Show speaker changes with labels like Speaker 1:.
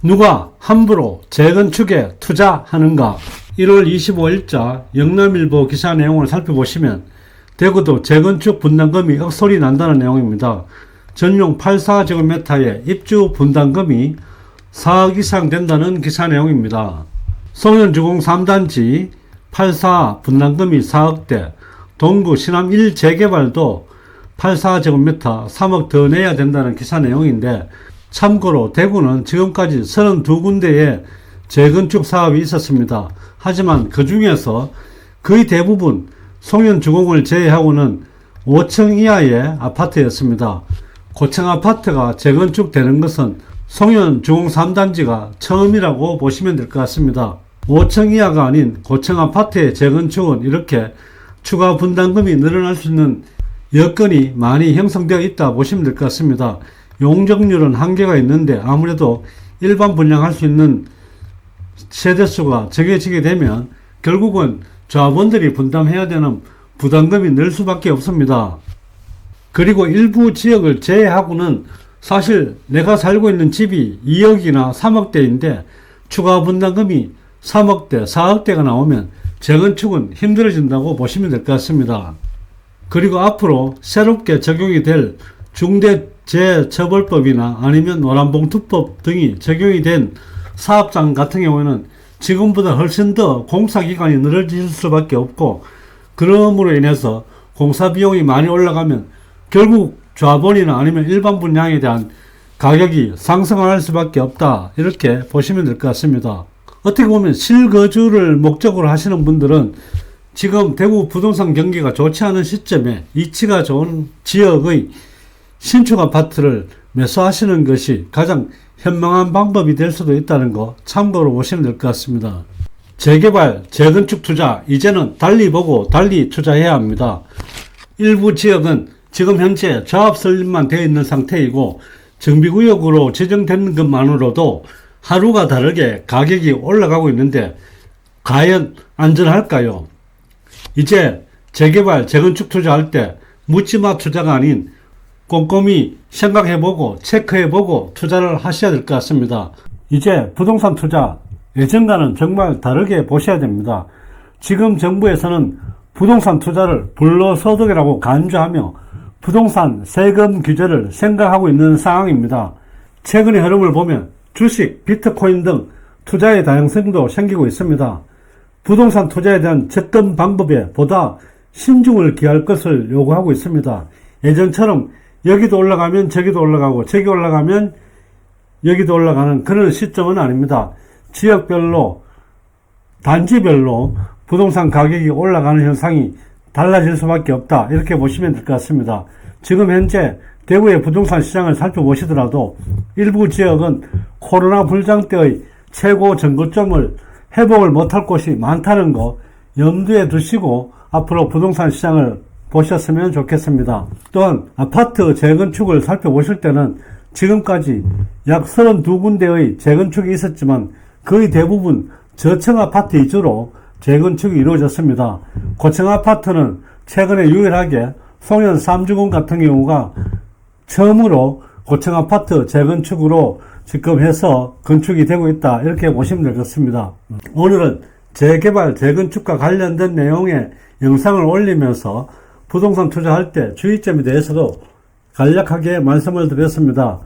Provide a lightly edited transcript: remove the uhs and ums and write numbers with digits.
Speaker 1: 누가 함부로 재건축에 투자하는가? 1월 25일자 영남일보 기사 내용을 살펴보시면 대구도 재건축 분담금이 억소리 난다는 내용입니다. 전용 84제곱미터의 입주 분담금이 4억 이상 된다는 기사 내용입니다. 송현주공 3단지 84 분담금이 4억대, 동구 신암 1 재개발도 84제곱미터 3억 더 내야 된다는 기사 내용인데, 참고로 대구는 지금까지 32군데의 재건축 사업이 있었습니다. 하지만 그 중에서 거의 대부분 송현주공을 제외하고는 5층 이하의 아파트였습니다. 고층 아파트가 재건축되는 것은 송현주공 3단지가 처음이라고 보시면 될 것 같습니다. 5층 이하가 아닌 고층 아파트의 재건축은 이렇게 추가 분담금이 늘어날 수 있는 여건이 많이 형성되어 있다 보시면 될 것 같습니다. 용적률은 한계가 있는데 아무래도 일반 분양할 수 있는 세대수가 정해지게 되면 결국은 조합원들이 분담해야 되는 부담금이 늘 수밖에 없습니다. 그리고 일부 지역을 제외하고는 사실 내가 살고 있는 집이 2억이나 3억대인데 추가 분담금이 3억대, 4억대가 나오면 재건축은 힘들어진다고 보시면 될 것 같습니다. 그리고 앞으로 새롭게 적용이 될 중대재해처벌법이나 아니면 노란봉투법 등이 적용이 된 사업장 같은 경우에는 지금보다 훨씬 더 공사기간이 늘어질 수밖에 없고, 그러므로 인해서 공사비용이 많이 올라가면 결국 조합원이나 아니면 일반 분양에 대한 가격이 상승할 수밖에 없다, 이렇게 보시면 될 것 같습니다. 어떻게 보면 실거주를 목적으로 하시는 분들은 지금 대구 부동산 경기가 좋지 않은 시점에 위치가 좋은 지역의 신축 아파트를 매수하시는 것이 가장 현명한 방법이 될 수도 있다는 거 참고로 보시면 될 것 같습니다. 재개발, 재건축 투자, 이제는 달리 보고 달리 투자해야 합니다. 일부 지역은 지금 현재 조합 설립만 되어 있는 상태이고 정비구역으로 지정되는 것만으로도 하루가 다르게 가격이 올라가고 있는데 과연 안전할까요? 이제 재개발, 재건축 투자할 때 묻지마 투자가 아닌 꼼꼼히 생각해보고 체크해보고 투자를 하셔야 될 것 같습니다. 이제 부동산 투자 예전과는 정말 다르게 보셔야 됩니다. 지금 정부에서는 부동산 투자를 불로소득이라고 간주하며 부동산 세금 규제를 생각하고 있는 상황입니다. 최근의 흐름을 보면 주식, 비트코인 등 투자의 다양성도 생기고 있습니다. 부동산 투자에 대한 접근 방법에 보다 신중을 기할 것을 요구하고 있습니다. 예전처럼 여기도 올라가면 저기도 올라가고 저기 올라가면 여기도 올라가는 그런 시점은 아닙니다. 지역별로, 단지별로 부동산 가격이 올라가는 현상이 달라질 수밖에 없다, 이렇게 보시면 될 것 같습니다. 지금 현재 대구의 부동산 시장을 살펴보시더라도 일부 지역은 코로나 불장 때의 최고 전고점을 회복을 못할 곳이 많다는 거 염두에 두시고 앞으로 부동산 시장을 보셨으면 좋겠습니다. 또한 아파트 재건축을 살펴보실 때는 지금까지 약 32군데의 재건축이 있었지만 거의 대부분 저층 아파트 위주로 재건축이 이루어졌습니다. 고층 아파트는 최근에 유일하게 송현 3주공 같은 경우가 처음으로 고층 아파트 재건축으로 지금 해서 건축이 되고 있다, 이렇게 보시면 되겠습니다. 오늘은 재개발, 재건축과 관련된 내용의 영상을 올리면서 부동산 투자할 때 주의점에 대해서도 간략하게 말씀을 드렸습니다.